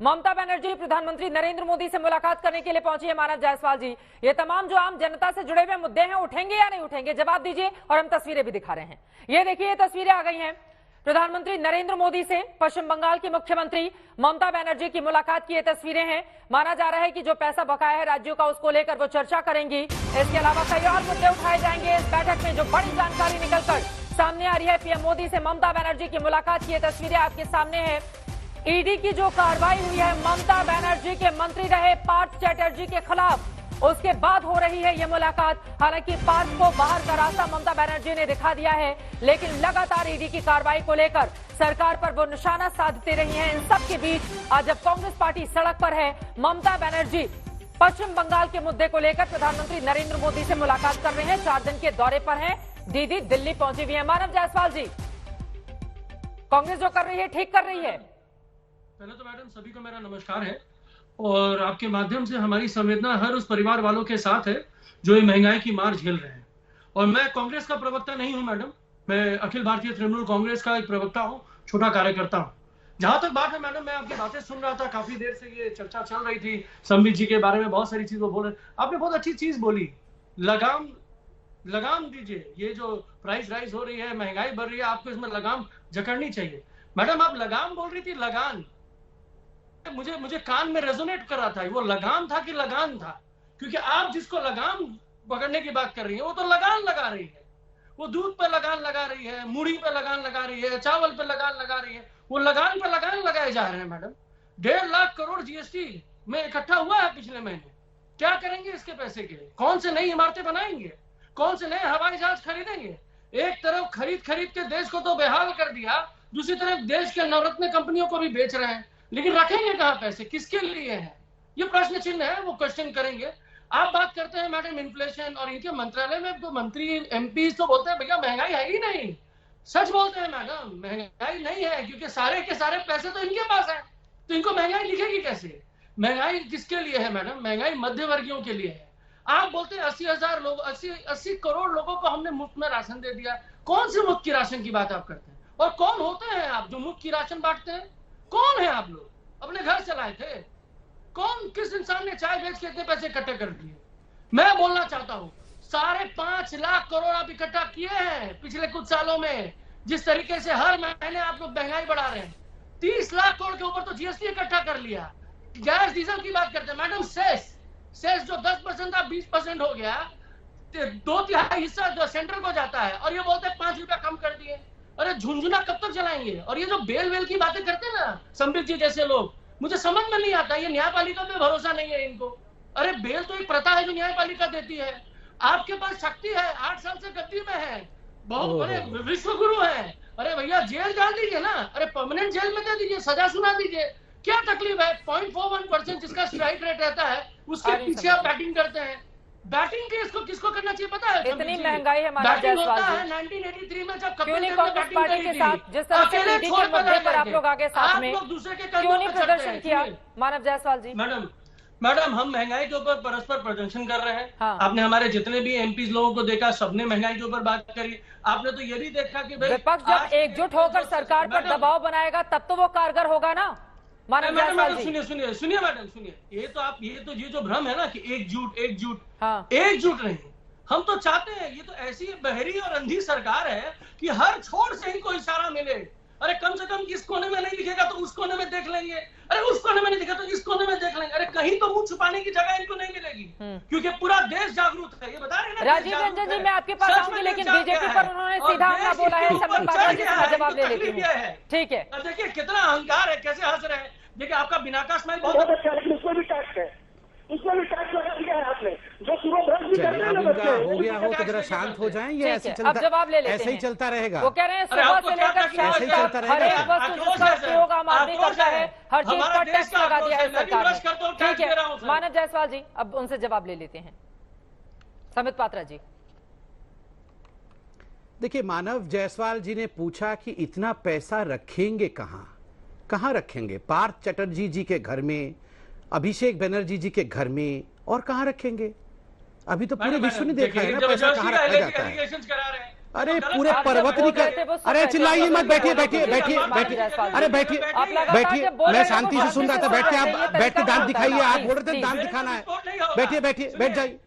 ममता बनर्जी प्रधानमंत्री नरेंद्र मोदी से मुलाकात करने के लिए पहुंची है मानव जायसवाल जी। ये तमाम जो आम जनता से जुड़े हुए मुद्दे हैं उठेंगे या नहीं उठेंगे, जवाब दीजिए। और हम तस्वीरें भी दिखा रहे हैं, ये देखिए ये तस्वीरें आ गई हैं। प्रधानमंत्री नरेंद्र मोदी से पश्चिम बंगाल की मुख्यमंत्री ममता बनर्जी की मुलाकात की ये तस्वीरें हैं। माना जा रहा है कि जो पैसा बकाया है राज्यों का उसको लेकर वो चर्चा करेंगी। इसके अलावा कई और मुद्दे उठाए जाएंगे इस बैठक में। जो बड़ी जानकारी निकलकर सामने आ रही है, पीएम मोदी से ममता बनर्जी की मुलाकात की ये तस्वीरें आपके सामने है। ईडी की जो कार्रवाई हुई है ममता बनर्जी के मंत्री रहे पार्थ चैटर्जी के खिलाफ, उसके बाद हो रही है ये मुलाकात। हालांकि पार्थ को बाहर का रास्ता ममता बनर्जी ने दिखा दिया है, लेकिन लगातार ईडी की कार्रवाई को लेकर सरकार पर वो निशाना साधते रही हैं। इन सब के बीच आज जब कांग्रेस पार्टी सड़क पर है, ममता बनर्जी पश्चिम बंगाल के मुद्दे को लेकर प्रधानमंत्री नरेंद्र मोदी से मुलाकात कर रहे हैं। 4 दिन के दौरे पर हैं। दीदी दिल्ली पहुंची हुई है। मानव जायसवाल जी, कांग्रेस जो कर रही है ठीक कर रही है? पहले तो मैडम सभी को मेरा नमस्कार है और आपके माध्यम से हमारी संवेदना हर उस परिवार वालों के साथ है जो ये महंगाई की मार झेल रहे हैं। और मैं कांग्रेस का प्रवक्ता नहीं हूं मैडम, मैं अखिल भारतीय तृणमूल कांग्रेस का एक प्रवक्ता हूं, छोटा कार्यकर्ता हूं। जहां तक बात है मैडम, मैं आपकी बातें सुन रहा था, काफी देर से ये चर्चा चल रही थी संबित जी के बारे में, बहुत सारी चीज वो बोल रहे। आपने बहुत अच्छी चीज बोली, लगाम दीजिए। ये जो प्राइस राइज हो रही है, महंगाई बढ़ रही है, आपको इसमें लगाम जकड़नी चाहिए। मैडम आप लगाम बोल रही थी, लगान मुझे कान में रेजोनेट कर रहा था। वो लगाम था कि लगान था? क्योंकि आप जिसको लगाम पकड़ने की बात कर रही है वो तो लगान लगा रही है। वो दूध पे लगान लगा रही है, मूढ़ी पे लगान लगा रही है, चावल पे लगान लगा रही है। वो लगान पे लगान लगाए जा रहे हैं मैडम। 1.5 लाख करोड़ जीएसटी में इकट्ठा हुआ है पिछले महीने। क्या करेंगे इसके पैसे के? कौन से नई इमारतें बनाएंगे? कौन से नए हवाई जहाज खरीदेंगे? एक तरफ खरीद के देश को तो बेहाल कर दिया, दूसरी तरफ देश के नवरत्न कंपनियों को भी बेच रहे हैं। लेकिन रखेंगे कहां पैसे? किसके लिए है? ये प्रश्न चिन्ह है, वो क्वेश्चन करेंगे। आप बात करते हैं मैडम इन्फ्लेशन, और इनके मंत्रालय में तो मंत्री एमपी तो बोलते हैं भैया महंगाई है ही नहीं। सच बोलते हैं मैडम, महंगाई नहीं है, क्योंकि सारे के सारे पैसे तो इनके पास है, तो इनको महंगाई लिखेगी कैसे? महंगाई किसके लिए है मैडम? महंगाई मध्यवर्गीयों के लिए है। आप बोलते हैं 80,000 लोग, 80 करोड़ लोगों को हमने मुफ्त में राशन दे दिया। कौन सी मुफ्त की राशन की बात आप करते हैं? और कौन होते हैं आप जो मुफ्त की राशन बांटते हैं? कौन है आप लोग? अपने घर चलाए थे? कौन, किस इंसान ने चाय बेच के इतने पैसे इकट्ठे कर दिए? मैं बोलना चाहता हूं, 5.5 लाख करोड़ आप इकट्ठा किए हैं पिछले कुछ सालों में। जिस तरीके से हर महीने आप लोग महंगाई बढ़ा रहे हैं, 30 लाख करोड़ के ऊपर तो जीएसटी इकट्ठा कर लिया। गैस डीजल की बात करते हैं मैडम, सेस जो 10% था 20% हो गया, 2/3 हिस्सा जो सेंट्रल को जाता है, और ये बोलते हैं 5 रुपया कम कर दिए। अरे झुंझुना कब तक चलाएंगे? और ये जो बेल की बातें करते हैं ना संबित जी जैसे लोग, मुझे समझ में नहीं आता। ये न्यायपालिका पे भरोसा नहीं है इनको। अरे बेल तो एक प्रथा है जो न्यायपालिका देती है। आपके पास शक्ति है, 8 साल से गद्दी में है, बहुत बड़े विश्व गुरु है। अरे भैया जेल डाल दीजिए ना, अरे परमानेंट जेल में दे दीजिए, सजा सुना दीजिए। क्या तकलीफ है? 0.41% जिसका स्ट्राइक रेट रहता है, उसके पीछे आप बैटिंग करते हैं। बैटिंग किसको करना चाहिए पता है? इतनी महंगाई है मानव जायसवाल जी। 1983 में जब क्यों नहीं कांग्रेस पार्टी के साथ जिस तरह से ईडी के मुद्दे पर आप लोग आगे साथ में क्यों नहीं प्रदर्शन किया मानव जायसवाल जी? मैडम हम महंगाई के ऊपर परस्पर प्रदर्शन कर रहे हैं। हाँ। आपने हमारे जितने भी एमपी लोगों को देखा, सबने महंगाई के ऊपर बात करी। आपने तो ये भी देखा कि विपक्ष जब एकजुट होकर सरकार पर दबाव बनाएगा तब तो वो कारगर होगा ना। मैडम सुनिए मैडम, सुनिए। ये जो भ्रम है ना कि एकजुट, हाँ। एकजुट नहीं। हम तो चाहते हैं, ये तो ऐसी बहरी और अंधी सरकार है कि हर छोर से इनको इशारा मिले। अरे कम से कम इस कोने में नहीं दिखेगा तो उस कोने में देख लेंगे, अरे उस कोने में नहीं दिखा तो इस कोने में देख लेंगे। अरे कहीं तो मुंह छुपाने की जगह इनको नहीं मिलेगी, क्योंकि पूरा देश जागरूक है। ये बता रहे हैं ना राजीव रंजन जी, मैं आपके पास आऊंगी, लेकिन बीजेपी पर उन्होंने सीधा हमला बोला है। संबित पात्रा जी का जवाब ले लेती हूं। ठीक है, देखिए कितना अहंकार है, कैसे हंस रहे हैं। देखिए आपका बिना का स्माइल बहुत अच्छा है, लेकिन उसमें भी टैक्स है, उसमें भी टैक्स लगा दिया है आपने। जो सुबह भ्रष्ट भी करते हैं ना बच्चे, हो गया हो तो जरा शांत हो जाएं। ये ऐसे अब जवाब ले लेते हैं। ऐसे ही चलता रहेगा। वो कह रहे हैं सुबह से लेकर शाम तक हर एक वस्तु जिसका उपयोग आम आदमी करता है, हर चीज पर टैक्स लगा दिया है सरकार ने। ठीक है मानव जायसवाल जी, अब उनसे जवाब ले लेते हैं। संबित पात्रा जी, देखिए मानव जायसवाल जी ने पूछा कि इतना पैसा रखेंगे कहां रखेंगे? पार्थ चैटर्जी जी के घर में, अभिषेक बनर्जी जी के घर में, और कहां रखेंगे? अभी तो पूरे विश्व ने देखा है ना पैसा कहां रखा जाता है। अरे पूरे पर्वत निकल, अरे चिल्लाइए मत, बैठिए बैठिए बैठिए बैठिए, अरे बैठिए बैठिए, मैं शांति से सुन रहा था, बैठ के आप बैठ के दांत दिखाइए, आप बोल रहे थे दांत दिखाना है, बैठिए बैठिए बैठ जाइए।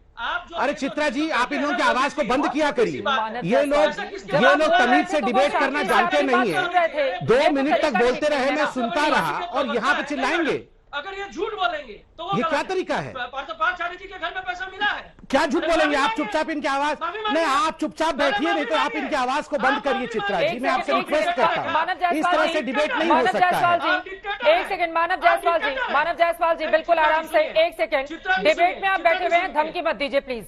अरे चित्रा जी, आप इन लोगों की आवाज को बंद किया करिए, ये लोग तमीज से डिबेट करना जानते नहीं है। 2 मिनट तक बोलते रहे, मैं सुनता रहा और यहाँ पे चिल्लाएंगे। अगर ये झूठ बोलेंगे तो वो ये गलत क्या है। तरीका है? पार्थाचार्य जी के घर में पैसा मिला है। क्या झूठ बोलेंगे आप? चुपचाप इनकी आवाज, नहीं आप चुपचाप बैठिए, नहीं तो आप इनकी आवाज को बंद करिए। चित्रा जी, मैं आपसे रिक्वेस्ट करता हूँ, इस तरह से डिबेट नहीं हो सकता है। एक सेकंड, मानव जायसवाल जी बिल्कुल आराम से, एक सेकंड, डिबेट में आप बैठे हुए हैं, धमकी मत दीजिए प्लीज।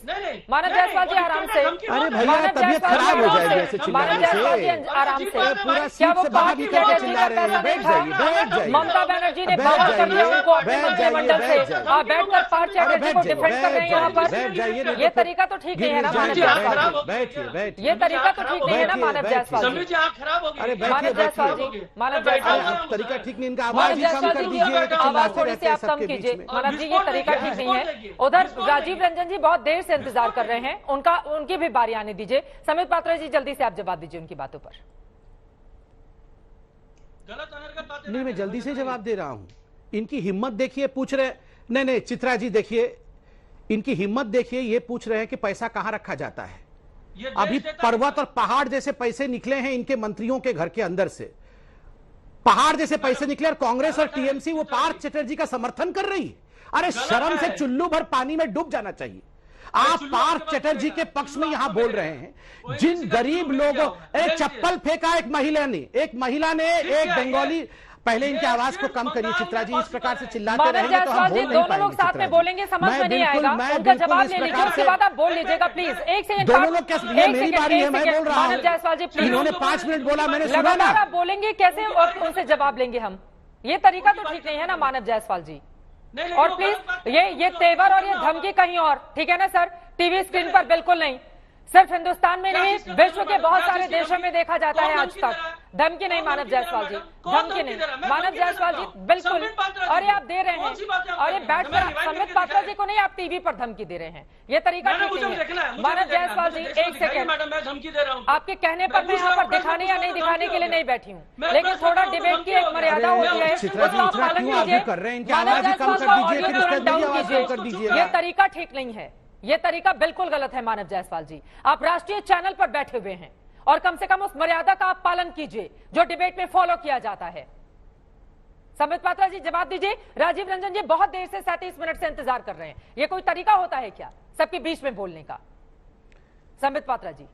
मानव जायसवाल जी आराम से, अरे भैया तबीयत खराब हो जाएगी ऐसे चिल्लाने से, आराम से। पूरा सीट से बाहर निकल के चिल्ला रहे हैं। बैठ जाइए बैठ जाइए, ममता बनर्जी ने बाहर कर दिया उनको अपने मंत्रिमंडल से, आप बैठकर पार्थ चैटर्जी को डिफेंड कर रहे हैं यहाँ पर। ये तरीका तो ठीक नहीं है ना मानव जायसवाल जी, बैठिए बैठिए, ये तरीका तो ठीक नहीं है ना मानव जायसवाल जी। अरे मानव जायसवाल जी, मानव जायसवाल जी, तरीका ठीक नहीं, इनका आवाज ही कम कर दीजिए, आवाज थोड़ी सी आप कम कीजिए। मानव जी, ये तरीका ठीक नहीं है। उधर राजीव रंजन जी बहुत देर से इंतजार कर रहे हैं, उनकी भी बारी आने दीजिए। समित पात्रा जी जल्दी से आप जवाब दीजिए उनकी बातों पर। नहीं, मैं जल्दी से जवाब दे रहा हूं। इनकी हिम्मत देखिए, पूछ रहे, नहीं चित्रा जी देखिए, इनकी हिम्मत देखिए, ये पूछ रहे हैं कि पैसा कहां रखा जाता है। अभी पर्वत और पहाड़ जैसे पैसे निकले हैं इनके मंत्रियों के घर के अंदर से, पहाड़ जैसे पैसे निकले, और कांग्रेस और टीएमसी वो पार्थ चैटर्जी का समर्थन कर रही है। अरे शर्म से चुल्लू भर पानी में डूब जाना चाहिए। आप पार्थ चैटर्जी के पक्ष में यहां बोल रहे हैं। जिन गरीब लोगों, चप्पल फेंका एक महिला ने, एक बंगाली, पहले इनकी आवाज को कम करिए चित्रा जी, इस प्रकार से चिल्लाते रहेंगे तो हम बोल नहीं पाएंगे। दोनों लोग साथ में बोलेंगे, समझ में नहीं आएगा, उनका जवाब ले लीजिए, उसके बाद आप बोल लीजिएगा प्लीज। एक सेकंड, दोनों लोग कैसे, ये मेरी बारी है, मैं बोल रहा हूँ। मानव जायसवाल जी प्लीज, इन्होंने 5 मिनट बोला, मैंने सुना ना। आप बोलेंगे कैसे और उनसे जवाब लेंगे हम? ये तरीका तो ठीक नहीं है ना मानव जायसवाल जी। और प्लीज ये तेवर और ये धमकी कहीं और, ठीक है ना सर? टीवी स्क्रीन पर बिल्कुल नहीं। सिर्फ हिंदुस्तान में नहीं, विश्व के बहुत सारे देशों में देखा जाता है आज तक। धमकी नहीं मानव जायसवाल जी, धमकी नहीं मानव जायसवाल जी, बिल्कुल। अरे आप दे रहे हैं, अरे बैठकर समित पात्रा जी को नहीं, आप टीवी पर धमकी दे रहे हैं, ये तरीका ठीक नहीं है। मानव जायसवाल जी एक सेकंड, आपके कहने पर मैं यहाँ पर दिखाने या नहीं दिखाने के लिए नहीं बैठी हूँ, लेकिन थोड़ा डिबेट की एक मर्यादा होती है, उसका आप पालन कीजिए। मानव जायसवाल डाउन कीजिए, ये तरीका ठीक नहीं है, ये तरीका बिल्कुल गलत है मानव जायसवाल जी। आप राष्ट्रीय चैनल पर बैठे हुए हैं और कम से कम उस मर्यादा का आप पालन कीजिए जो डिबेट में फॉलो किया जाता है। समित पात्रा जी जवाब दीजिए। राजीव रंजन जी बहुत देर से 37 मिनट से इंतजार कर रहे हैं, ये कोई तरीका होता है क्या सबके बीच में बोलने का? समित पात्रा जी।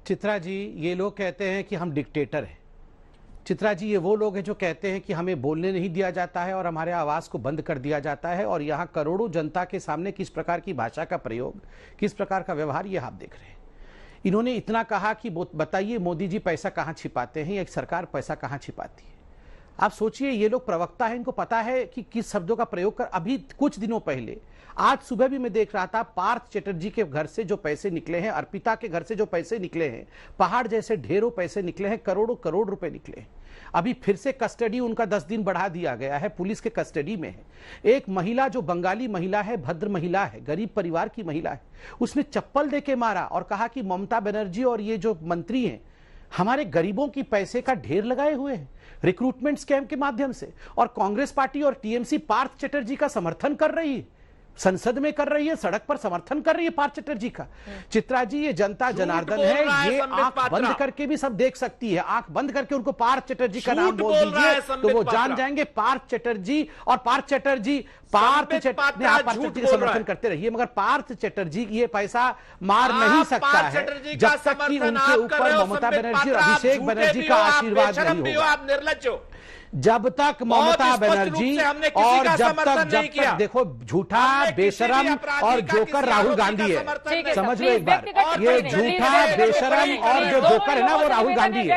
चित्रा जी, ये लोग कहते हैं कि हम डिक्टेटर हैं। चित्रा जी, ये वो लोग हैं जो कहते हैं कि हमें बोलने नहीं दिया जाता है और हमारे आवाज को बंद कर दिया जाता है, और यहाँ करोड़ों जनता के सामने किस प्रकार की भाषा का प्रयोग, किस प्रकार का व्यवहार, ये आप देख रहे हैं। इन्होंने इतना कहा कि बताइए मोदी जी पैसा कहाँ छिपाते हैं, एक सरकार पैसा कहाँ छिपाती है? आप सोचिए, ये लोग प्रवक्ता हैं, इनको पता है कि किस शब्दों का प्रयोग कर। अभी कुछ दिनों पहले, आज सुबह भी मैं देख रहा था, पार्थ चैटर्जी के घर से जो पैसे निकले हैं, अर्पिता के घर से जो पैसे निकले हैं, पहाड़ जैसे ढेरों पैसे निकले हैं, करोड़ों करोड़ रुपए निकले हैं। अभी फिर से कस्टडी उनका 10 दिन बढ़ा दिया गया है, पुलिस के कस्टडी में है। एक महिला जो बंगाली महिला है, भद्र महिला है, गरीब परिवार की महिला है, उसने चप्पल देके मारा और कहा कि ममता बनर्जी और ये जो मंत्री हैं हमारे गरीबों की पैसे का ढेर लगाए हुए हैं रिक्रूटमेंट स्कैम के माध्यम से, और कांग्रेस पार्टी और टीएमसी पार्थ चैटर्जी का समर्थन कर रही है, संसद में कर रही है, सड़क पर समर्थन कर रही है पार्थ चैटर्जी का। चित्रा जी, ये जनता जनार्दन है, ये आंख बंद करके भी सब देख सकती है। आंख बंद करके उनको पार्थ चैटर्जी का नाम बोल दीजिए तो वो जान जाएंगे पार्थ चैटर्जी। और पार्थ चैटर्जी के समर्थन करते रहिए, मगर पार्थ चैटर्जी ये पैसा मार नहीं सकता है जब तक कि उनके ऊपर ममता बनर्जी और अभिषेक बनर्जी का आशीर्वाद नहीं होगा। जब तक ममता बनर्जी और जब तक देखो, झूठा बेशरम और जोकर राहुल गांधी है, समझ लो एक बार, ये झूठा बेशरम और जो जोकर है ना वो राहुल गांधी है।